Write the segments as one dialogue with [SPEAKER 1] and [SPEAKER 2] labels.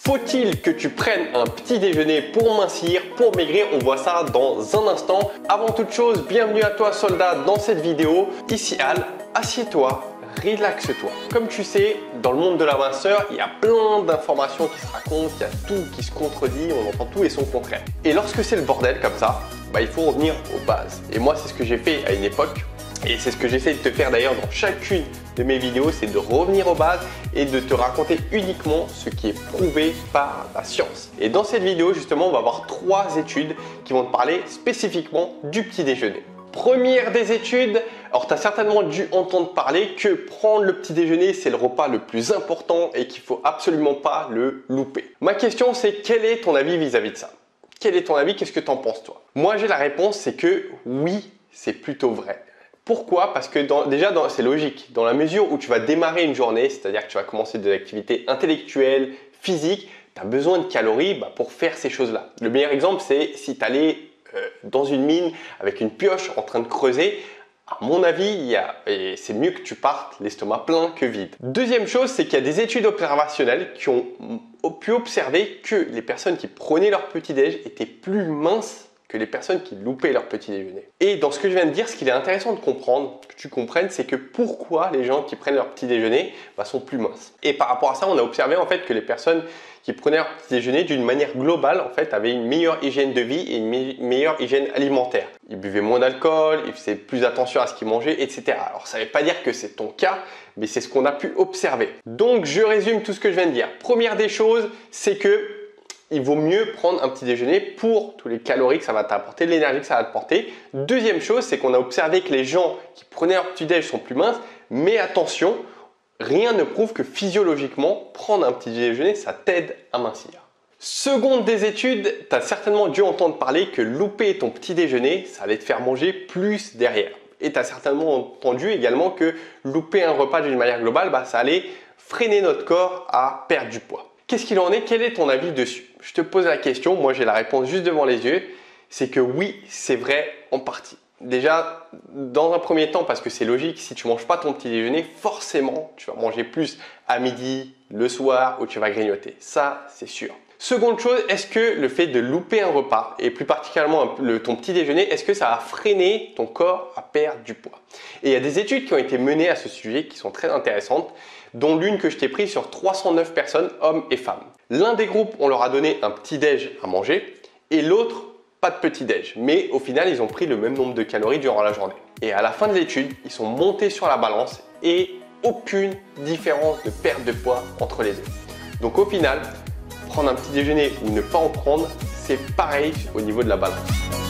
[SPEAKER 1] Faut-il que tu prennes un petit déjeuner pour mincir, pour maigrir? On voit ça dans un instant. Avant toute chose, bienvenue à toi soldat dans cette vidéo. Ici Al, assieds-toi, relaxe-toi. Comme tu sais, dans le monde de la minceur, il y a plein d'informations qui se racontent, il y a tout qui se contredit, on entend tout et son contraire. Et lorsque c'est le bordel comme ça, il faut revenir aux bases. Et moi, c'est ce que j'ai fait à une époque. Et c'est ce que j'essaie de te faire d'ailleurs dans chacune de mes vidéos, c'est de revenir aux bases et de te raconter uniquement ce qui est prouvé par la science. Et dans cette vidéo, justement, on va voir 3 études qui vont te parler spécifiquement du petit déjeuner. Première des études, alors tu as certainement dû entendre parler que prendre le petit déjeuner, c'est le repas le plus important et qu'il ne faut absolument pas le louper. Ma question, c'est quel est ton avis vis-à-vis de ça? Quel est ton avis? Qu'est-ce que tu en penses toi? Moi, j'ai la réponse, c'est que oui, c'est plutôt vrai. Pourquoi? Parce que c'est logique. Dans la mesure où tu vas démarrer une journée, c'est-à-dire que tu vas commencer des activités intellectuelles, physiques, tu as besoin de calories pour faire ces choses-là. Le meilleur exemple, c'est si tu allais dans une mine avec une pioche en train de creuser. À mon avis, c'est mieux que tu partes l'estomac plein que vide. Deuxième chose, c'est qu'il y a des études observationnelles qui ont pu observer que les personnes qui prenaient leur petit-déj étaient plus minces que les personnes qui loupaient leur petit déjeuner. Et dans ce que je viens de dire, ce qu'il est intéressant de comprendre, que tu comprennes, c'est que pourquoi les gens qui prennent leur petit déjeuner sont plus minces. Et par rapport à ça, on a observé en fait que les personnes qui prenaient leur petit déjeuner d'une manière globale en fait avaient une meilleure hygiène de vie et une meilleure hygiène alimentaire. Ils buvaient moins d'alcool, ils faisaient plus attention à ce qu'ils mangeaient, etc. Alors ça ne veut pas dire que c'est ton cas, mais c'est ce qu'on a pu observer. Donc je résume tout ce que je viens de dire. Première des choses, c'est que il vaut mieux prendre un petit déjeuner pour tous les calories que ça va t'apporter, l'énergie que ça va te porter. Deuxième chose, c'est qu'on a observé que les gens qui prenaient leur petit déj sont plus minces, mais attention, rien ne prouve que physiologiquement, prendre un petit déjeuner, ça t'aide à mincir. Seconde des études, tu as certainement dû entendre parler que louper ton petit déjeuner, ça allait te faire manger plus derrière. Et tu as certainement entendu également que louper un repas d'une manière globale, ça allait freiner notre corps à perdre du poids. Qu'est-ce qu'il en est? Quel est ton avis dessus? Je te pose la question, moi j'ai la réponse juste devant les yeux, c'est que oui, c'est vrai en partie. Déjà, dans un premier temps, parce que c'est logique, si tu ne manges pas ton petit déjeuner, forcément, tu vas manger plus à midi, le soir, ou tu vas grignoter. Ça, c'est sûr. Seconde chose, est-ce que le fait de louper un repas, et plus particulièrement ton petit déjeuner, est-ce que ça va freiner ton corps à perdre du poids? Et il y a des études qui ont été menées à ce sujet qui sont très intéressantes, dont l'une que je t'ai prise sur 309 personnes, hommes et femmes. L'un des groupes, on leur a donné un petit déj à manger et l'autre, pas de petit déj. Mais au final, ils ont pris le même nombre de calories durant la journée. Et à la fin de l'étude, ils sont montés sur la balance et aucune différence de perte de poids entre les deux. Donc au final, prendre un petit déjeuner ou ne pas en prendre, c'est pareil au niveau de la balance.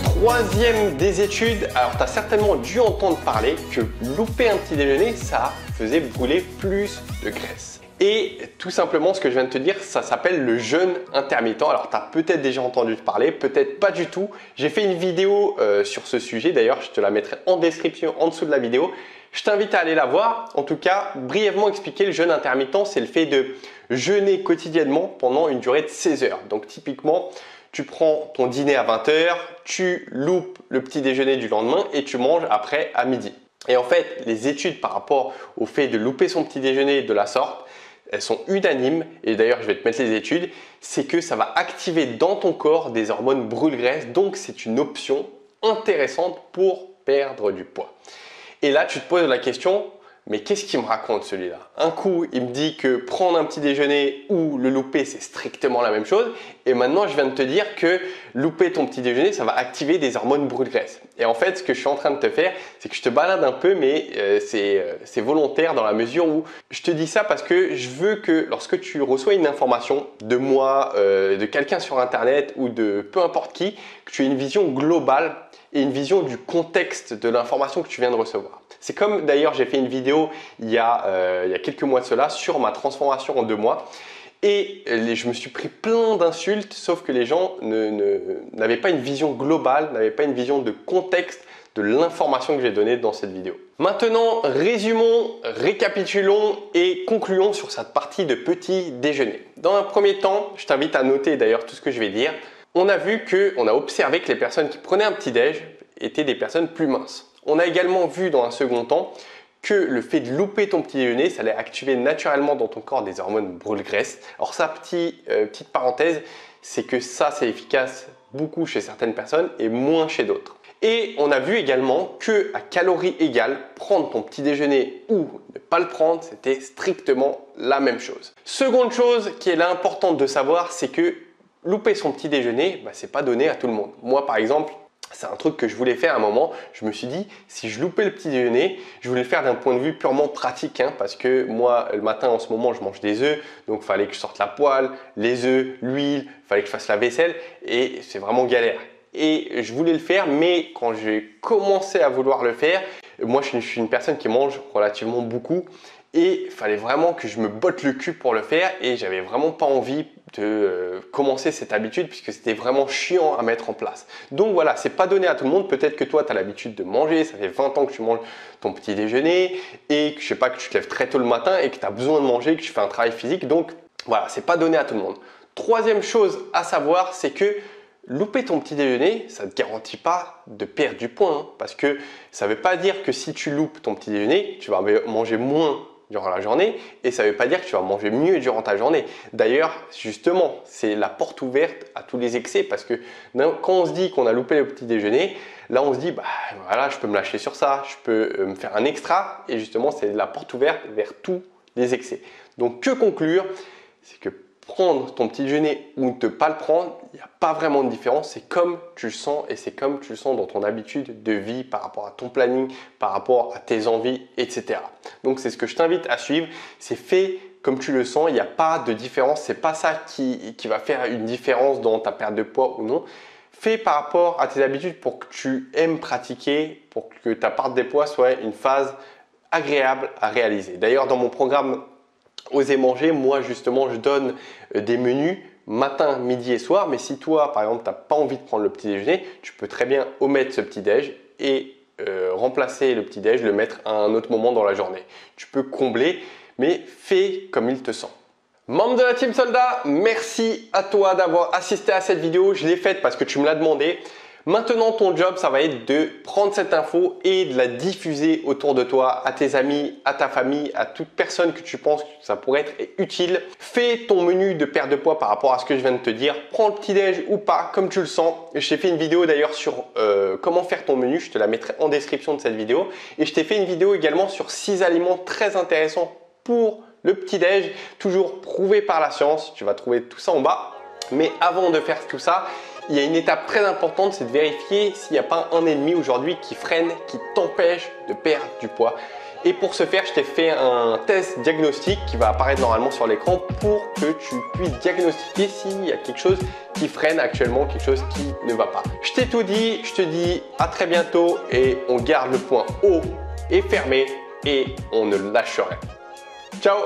[SPEAKER 1] Troisième des études, alors tu as certainement dû entendre parler que louper un petit déjeuner, ça faisait brûler plus de graisse. Et tout simplement, ce que je viens de te dire, ça s'appelle le jeûne intermittent. Alors, tu as peut-être déjà entendu parler, peut-être pas du tout. J'ai fait une vidéo sur ce sujet. D'ailleurs, je te la mettrai en description en dessous de la vidéo. Je t'invite à aller la voir. En tout cas, brièvement expliquer le jeûne intermittent, c'est le fait de jeûner quotidiennement pendant une durée de 16 heures. Donc, typiquement, tu prends ton dîner à 20 h, tu loupes le petit déjeuner du lendemain et tu manges après à midi. Et en fait, les études par rapport au fait de louper son petit déjeuner de la sorte, elles sont unanimes, et d'ailleurs je vais te mettre les études, c'est que ça va activer dans ton corps des hormones brûle-graisse, donc c'est une option intéressante pour perdre du poids. Et là tu te poses la question, mais qu'est-ce qu'il me raconte celui-là? Un coup, il me dit que prendre un petit déjeuner ou le louper, c'est strictement la même chose. Et maintenant, je viens de te dire que louper ton petit déjeuner, ça va activer des hormones brûle-graisse. Et en fait, ce que je suis en train de te faire, c'est que je te balade un peu, mais c'est volontaire dans la mesure où je te dis ça parce que je veux que lorsque tu reçois une information de moi, de quelqu'un sur Internet ou de peu importe qui, que tu aies une vision globale et une vision du contexte de l'information que tu viens de recevoir. C'est comme d'ailleurs j'ai fait une vidéo il y a quelques mois de cela sur ma transformation en 2 mois et je me suis pris plein d'insultes sauf que les gens n'avaient pas une vision globale, n'avaient pas une vision de contexte de l'information que j'ai donnée dans cette vidéo. Maintenant, résumons, récapitulons et concluons sur cette partie de petit déjeuner. Dans un premier temps, je t'invite à noter d'ailleurs tout ce que je vais dire. On a observé que les personnes qui prenaient un petit déj étaient des personnes plus minces. On a également vu dans un second temps que le fait de louper ton petit déjeuner, ça allait activer naturellement dans ton corps des hormones brûle-graisse. Alors ça, petite parenthèse, c'est que ça, c'est efficace beaucoup chez certaines personnes et moins chez d'autres. Et on a vu également que à calories égales, prendre ton petit déjeuner ou ne pas le prendre, c'était strictement la même chose. Seconde chose qui est là importante de savoir, c'est que louper son petit déjeuner, c'est pas donné à tout le monde. Moi par exemple, c'est un truc que je voulais faire à un moment. Je me suis dit, si je loupais le petit déjeuner, je voulais le faire d'un point de vue purement pratique, parce que moi, le matin, en ce moment, je mange des œufs. Donc, il fallait que je sorte la poêle, les œufs, l'huile, il fallait que je fasse la vaisselle. Et c'est vraiment galère. Et je voulais le faire, mais quand j'ai commencé à vouloir le faire, moi, je suis une personne qui mange relativement beaucoup. Et il fallait vraiment que je me botte le cul pour le faire et j'avais vraiment pas envie de commencer cette habitude puisque c'était vraiment chiant à mettre en place. Donc voilà, c'est pas donné à tout le monde. Peut-être que toi, tu as l'habitude de manger, ça fait 20 ans que tu manges ton petit déjeuner et que je sais pas, que tu te lèves très tôt le matin et que tu as besoin de manger, que tu fais un travail physique. Donc voilà, c'est pas donné à tout le monde. Troisième chose à savoir, c'est que louper ton petit déjeuner, ça ne te garantit pas de perdre du poids parce que ça ne veut pas dire que si tu loupes ton petit déjeuner, tu vas manger moins durant la journée et ça ne veut pas dire que tu vas manger mieux durant ta journée. D'ailleurs, justement, c'est la porte ouverte à tous les excès parce que quand on se dit qu'on a loupé le petit déjeuner, là on se dit voilà, je peux me lâcher sur ça, je peux me faire un extra et justement c'est la porte ouverte vers tous les excès. Donc que conclure, c'est que prendre ton petit déjeuner ou ne pas le prendre, il n'y a pas vraiment de différence. C'est comme tu le sens et c'est comme tu le sens dans ton habitude de vie par rapport à ton planning, par rapport à tes envies, etc. Donc, c'est ce que je t'invite à suivre. C'est fait comme tu le sens. Il n'y a pas de différence. C'est pas ça qui va faire une différence dans ta perte de poids ou non. Fais par rapport à tes habitudes pour que tu aimes pratiquer, pour que ta perte de poids soit une phase agréable à réaliser. D'ailleurs, dans mon programme Oser manger, moi justement je donne des menus matin, midi et soir, mais si toi par exemple tu n'as pas envie de prendre le petit déjeuner, tu peux très bien omettre ce petit déj et remplacer le petit déj, le mettre à un autre moment dans la journée. Tu peux combler, mais fais comme il te semble. Membre de la Team Soldat, merci à toi d'avoir assisté à cette vidéo. Je l'ai faite parce que tu me l'as demandé. Maintenant, ton job, ça va être de prendre cette info et de la diffuser autour de toi, à tes amis, à ta famille, à toute personne que tu penses que ça pourrait être utile. Fais ton menu de perte de poids par rapport à ce que je viens de te dire. Prends le petit déj ou pas, comme tu le sens. Je t'ai fait une vidéo d'ailleurs sur comment faire ton menu. Je te la mettrai en description de cette vidéo. Et je t'ai fait une vidéo également sur 6 aliments très intéressants pour le petit déj, toujours prouvé par la science. Tu vas trouver tout ça en bas. Mais avant de faire tout ça, il y a une étape très importante, c'est de vérifier s'il n'y a pas un ennemi aujourd'hui qui freine, qui t'empêche de perdre du poids. Et pour ce faire, je t'ai fait un test diagnostic qui va apparaître normalement sur l'écran pour que tu puisses diagnostiquer s'il y a quelque chose qui freine actuellement, quelque chose qui ne va pas. Je t'ai tout dit, je te dis à très bientôt et on garde le point haut et fermé et on ne lâche rien. Ciao!